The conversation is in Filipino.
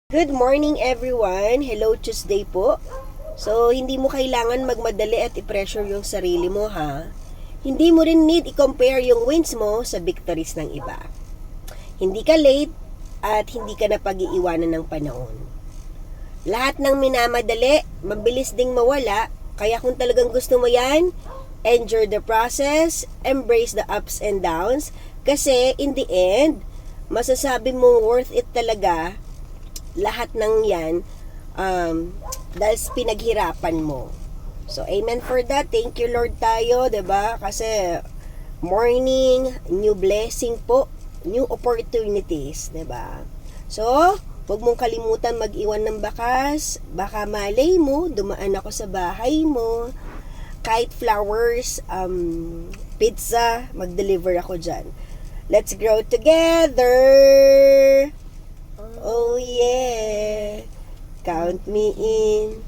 Good morning everyone! Hello Tuesday po. So, hindi mo kailangan magmadali at i-pressure yung sarili mo ha. Hindi mo rin need i-compare yung wins mo sa victories ng iba. Hindi ka late at hindi ka na pag-iiwanan ng panahon. Lahat ng minamadali, mabilis ding mawala. Kaya kung talagang gusto mo yan, enjoy the process, embrace the ups and downs. Kasi in the end, masasabi mo worth it talaga lahat ng yan dahil pinaghirapan mo. So, amen for that. Thank you, Lord tayo, 'di ba? Kasi morning, new blessing po, new opportunities, 'di ba? So, huwag mong kalimutan mag-iwan ng bakas. Baka malay mo, dumaan ako sa bahay mo. Kahit flowers, pizza, mag-deliver ako dyan. Let's grow together! Oh yeah, count me in.